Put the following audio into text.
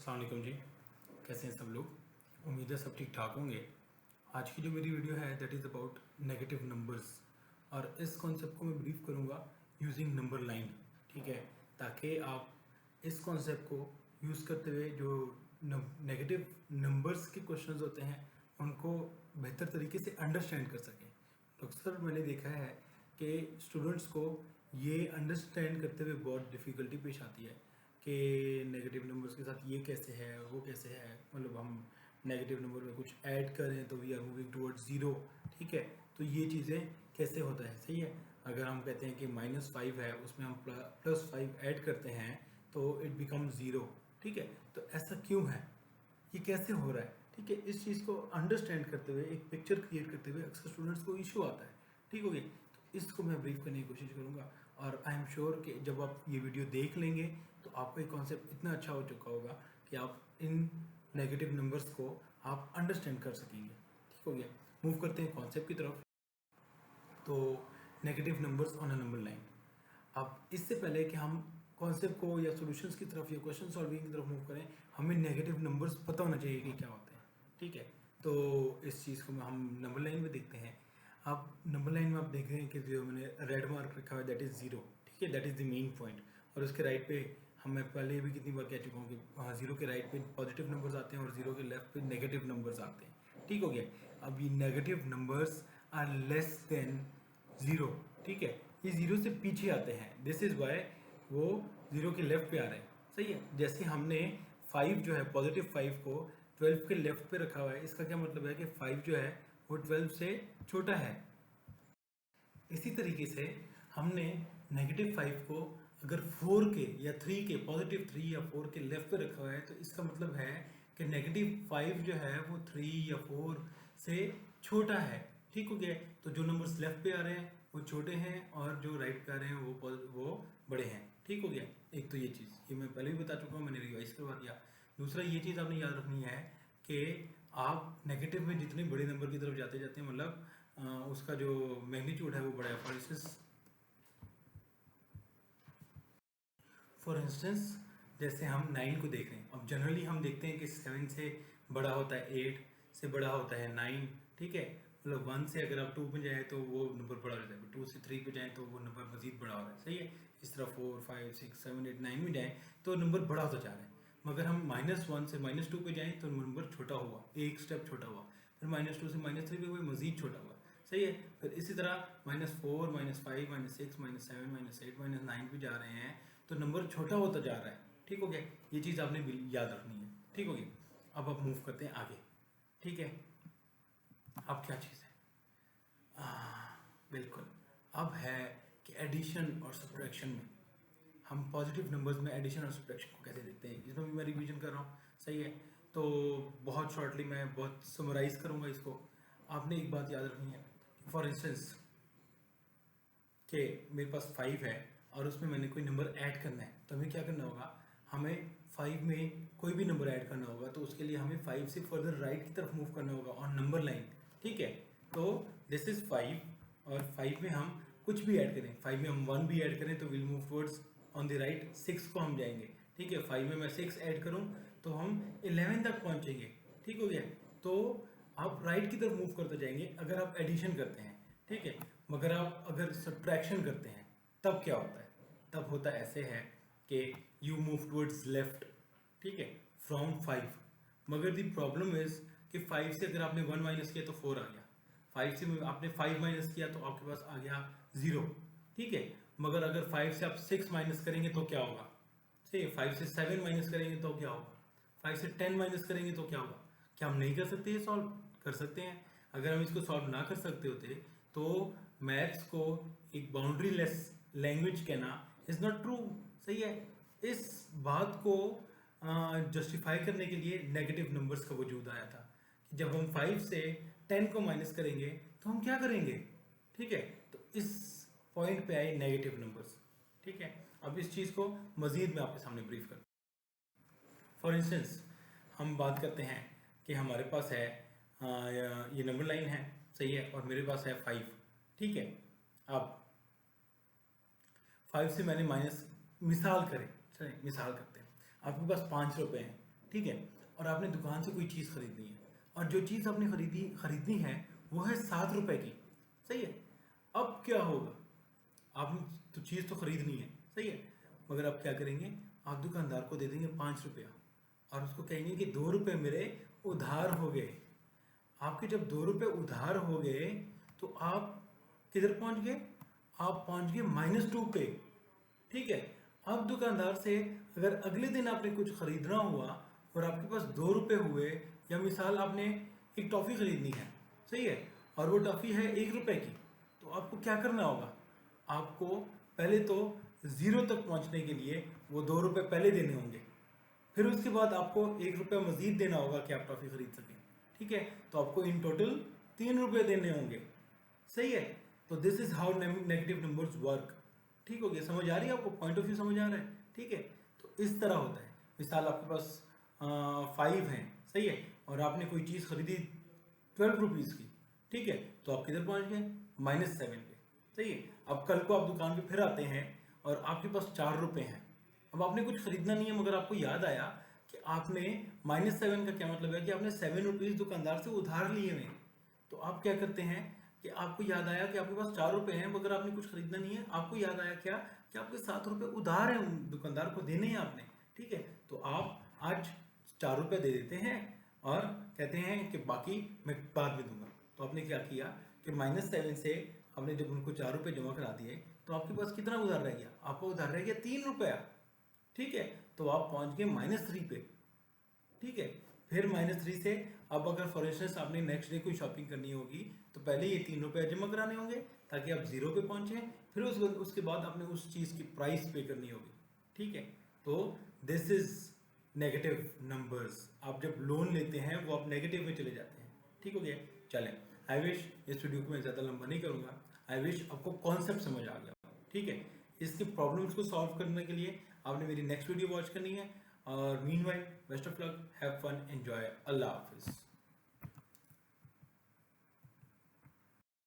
अस्सलाम वालेकुम जी। कैसे हैं सब लोग? उम्मीद है सब ठीक ठाक होंगे। आज की जो मेरी वीडियो है that is about negative numbers, और इस कॉन्सेप्ट को मैं ब्रीफ करूँगा यूजिंग नंबर लाइन। ठीक है, ताकि आप इस कॉन्सेप्ट को यूज़ करते हुए जो नेगेटिव नंबर्स के क्वेश्चंस होते हैं उनको बेहतर तरीके से अंडरस्टैंड कर सकें। तो अक्सर मैंने देखा है कि स्टूडेंट्स को ये अंडरस्टैंड करते हुए बहुत डिफ़िकल्टी पेश आती है कि नेगेटिव नंबर्स के साथ ये कैसे है और वो कैसे है। मतलब हम नेगेटिव नंबर में कुछ ऐड करें तो we are moving towards zero. ठीक है, तो ये चीज़ें कैसे होता है? सही है, अगर हम कहते हैं कि -5 है, उसमें हम +5 ऐड करते हैं तो इट बिकम ज़ीरो। ठीक है, तो ऐसा क्यों है, ये कैसे हो रहा है? ठीक है, इस चीज़ को अंडरस्टैंड करते हुए एक पिक्चर क्रिएट करते हुए अक्सर स्टूडेंट्स को इशू आता है। ठीक हो गया, तो इसको मैं ब्रीफ करने की कोशिश करूँगा और आई एम श्योर कि जब आप ये वीडियो देख लेंगे तो आपको ये कॉन्सेप्ट इतना अच्छा हो चुका होगा कि आप इन नेगेटिव नंबर्स को आप अंडरस्टैंड कर सकेंगे। ठीक हो गया, मूव करते हैं कॉन्सेप्ट की तरफ। तो negative numbers on a number line. अब इससे पहले कि हम कॉन्सेप्ट को या सॉल्यूशंस की तरफ या क्वेश्चन सॉल्विंग की तरफ मूव करें, हमें नेगेटिव नंबर्स पता होना चाहिए कि क्या होते हैं। ठीक है, तो इस चीज़ को हम नंबर लाइन में देखते हैं। अब नंबर लाइन में आप देख रहे हैं कि जो मैंने रेड मार्क रखा हुआ है दैट इज़ ज़ीरो। ठीक है, that is the main point. और उसके राइट पे मैं पहले भी कितनी बार कह चुका हूँ कि ज़ीरो के राइट पे पॉजिटिव नंबर्स आते हैं और ज़ीरो के लेफ्ट पे नेगेटिव नंबर्स आते हैं। ठीक हो गया, अब ये negative numbers are less than zero. ठीक है, ये ज़ीरो से पीछे आते हैं, दिस इज़ वाई वो ज़ीरो के लेफ्ट पे आ रहे हैं। सही है, जैसे हमने 5 जो है +5 को 12 के लेफ्ट पे रखा हुआ है, इसका क्या मतलब है कि 5 जो है वो 12 से छोटा है। इसी तरीके से हमने -5 को अगर 4 के या 3 के +3 या 4 के लेफ्ट पे रखा हुआ है, तो इसका मतलब है कि -5 जो है वो 3 या 4 से छोटा है। ठीक हो गया, तो जो नंबर्स लेफ्ट पे आ रहे हैं वो छोटे हैं और जो राइट पे आ रहे हैं वो बड़े हैं। ठीक हो गया, एक तो ये चीज़ ये मैं पहले भी बता चुका हूँ, मैंने रिवाइज करवा दिया। दूसरा ये चीज़ आपने याद रखनी है कि आप नेगेटिव में जितने बड़े नंबर की तरफ जाते जाते हैं, मतलब उसका जो मैग्नीट्यूड है वो बड़ा है। फॉर इंस्टेंस जैसे हम 9 को देख रहे हैं, अब जनरली हम देखते हैं कि 7 से बड़ा होता है 8, से बड़ा होता है 9। ठीक है, मतलब 1 से अगर आप 2 पे जाएँ तो वो नंबर बड़ा हो जाता है, 2 से 3 पे जाएँ तो वो नंबर मज़ीद बड़ा हो रहा है। सही है, इस तरह 4, 5, 6, 7, 8, 9 में जाएँ तो नंबर बड़ा होता जा रहा है। मगर हम -1 से -2 पे जाएँ तो नंबर छोटा हुआ, एक स्टेप छोटा हुआ, फिर -2 से -3 पे हुए मज़ीद छोटा हुआ। सही है, फिर इसी तरह -4, -5, -6, -7, -8, -9 पे जा रहे हैं तो नंबर छोटा होता जा रहा है। ठीक हो गया, ये चीज़ आपने याद रखनी है। ठीक हो गया, अब आप मूव करते हैं आगे। ठीक है, अब क्या चीज़ है? बिल्कुल, अब है कि एडिशन और सब्ट्रैक्शन में हम पॉजिटिव नंबर्स में एडिशन और सब्ट्रैक्शन को कैसे देखते हैं, इसमें भी मैं रिवीजन कर रहा हूँ। सही है, तो बहुत शॉर्टली मैं बहुत समराइज करूँगा इसको। आपने एक बात याद रखनी है, फॉर इंस्टेंस कि मेरे पास 5 है और उसमें मैंने कोई नंबर ऐड करना है, तो हमें क्या करना होगा, हमें 5 में कोई भी नंबर ऐड करना होगा, तो उसके लिए हमें 5 से फर्दर राइट की तरफ मूव करना होगा ऑन नंबर लाइन। ठीक है, तो दिस इज 5 और 5 में हम कुछ भी ऐड करें, 5 में हम 1 भी ऐड करें तो will move towards on the right 6 को हम जाएंगे। ठीक है, 5 में मैं 6 ऐड करूं तो हम 11 तक पहुंचेंगे। ठीक हो गया, तो आप राइट की तरफ मूव करते जाएंगे अगर आप एडिशन करते हैं। ठीक है, मगर आप अगर सब्ट्रैक्शन करते हैं तब क्या होता है, तब होता ऐसे है कि यू मूव टुवर्ड्स लेफ्ट। ठीक है, फ्रॉम 5, मगर दी प्रॉब्लम इज कि 5 से अगर आपने 1 माइनस किया तो 4 आ गया, 5 से आपने 5 माइनस किया तो आपके पास आ गया 0। ठीक है, मगर अगर 5 से आप 6 माइनस करेंगे तो क्या होगा? सही है, 5 से 7 माइनस करेंगे तो क्या होगा? 5 से 10 माइनस करेंगे तो क्या होगा? क्या हम नहीं कर सकते? ये सॉल्व कर सकते हैं। अगर हम इसको सॉल्व ना कर सकते होते तो मैथ्स को एक बाउंड्री लेस लैंग्वेज कहना इज नॉट ट्रू। सही है, इस बात को जस्टिफाई करने के लिए नेगेटिव नंबर्स का वजूद आया था कि जब हम 5 से 10 को माइनस करेंगे तो हम क्या करेंगे। ठीक है, तो इस पॉइंट पे आए नेगेटिव नंबर्स। ठीक है, अब इस चीज़ को मजीद मैं आपके सामने ब्रीफ करता हूँ। फॉर इंस्टेंस हम बात करते हैं कि हमारे पास है ये नंबर लाइन है। सही है, और मेरे पास है 5। ठीक है, अब 5 से मैंने माइनस, मिसाल करें, चलिए मिसाल करते हैं, आपके पास 5 रुपए हैं। ठीक है, और आपने दुकान से कोई चीज़ खरीदनी है और जो चीज़ आपने खरीदनी है वो है 7 रुपए की, सही है। अब क्या होगा, आपने तो चीज़ तो खरीदनी है, सही है, मगर आप क्या करेंगे, आप दुकानदार को दे देंगे 5 रुपया और उसको कहेंगे कि 2 रुपये मेरे उधार हो गए। आपके जब 2 रुपये उधार हो गए तो आप किधर पहुंच गए, आप पहुंच गए -2 पे, ठीक है। अब दुकानदार से अगर अगले दिन आपने कुछ खरीदना हुआ और आपके पास 2 रुपये हुए, या मिसाल आपने एक टॉफ़ी खरीदनी है, सही है, और वो टॉफ़ी है 1 रुपये की, तो आपको क्या करना होगा, आपको पहले तो 0 तक पहुंचने के लिए वो 2 रुपये पहले देने होंगे, फिर उसके बाद आपको 1 रुपया मजीद देना होगा कि आप टॉफ़ी खरीद सकें, ठीक है। तो आपको इन टोटल 3 रुपये देने होंगे, सही है। तो this is how negative numbers work, ठीक हो गया, समझ आ रही है आपको, पॉइंट ऑफ व्यू समझ आ रहा है, ठीक है। तो इस तरह होता है, मिसाल आपके पास 5 हैं, सही है, और आपने कोई चीज़ खरीदी 12 रुपीज़ की, ठीक है, तो आप किधर पहुंच गए, -7 पे, सही है। अब कल को आप दुकान पे फिर आते हैं और आपके पास 4 रुपये हैं, अब आपने कुछ खरीदना नहीं है, मगर आपको याद आया कि आपने -7 का क्या मतलब है कि आपने 7 रुपीज़ दुकानदार से उधार लिए हुए हैं। तो आप क्या करते हैं कि आपको याद आया कि आपके पास 4 रुपये हैं, मगर आपने कुछ खरीदना नहीं है, आपको याद आया क्या कि आपके 7 रुपये उधार हैं, दुकानदार को देने हैं आपने, ठीक है। तो आप आज 4 रुपये दे देते हैं और कहते हैं कि बाकी मैं बाद में दूंगा। तो आपने क्या किया कि -7 से आपने जब उनको 4 रुपये जमा करा दिए तो आपके पास कितना उधार रह गया, आपका उधार रह गया 3 रुपया, ठीक है। तो आप पहुंच गए -3 पे, ठीक है। फिर -3 से अब अगर फॉर इंस्टेंस आपने नेक्स्ट डे कोई शॉपिंग करनी होगी तो पहले ये 3 रुपये जमा कराने होंगे ताकि आप 0 पे पहुंचे, फिर उसके बाद आपने उस चीज़ की प्राइस पे करनी होगी, ठीक है। तो दिस इज नेगेटिव नंबर्स, आप जब लोन लेते हैं वो आप नेगेटिव में चले जाते हैं, ठीक हो गया। चलें, आई विश इस वीडियो को मैं ज़्यादा लंबा नहीं करूँगा, आई विश आपको कॉन्सेप्ट समझ आ गया, ठीक है। इसकी प्रॉब्लम्स को सॉल्व करने के लिए आपने मेरी नेक्स्ट वीडियो वॉच करनी है, और meanwhile best of luck, have fun, enjoy, Allah हाफिज़।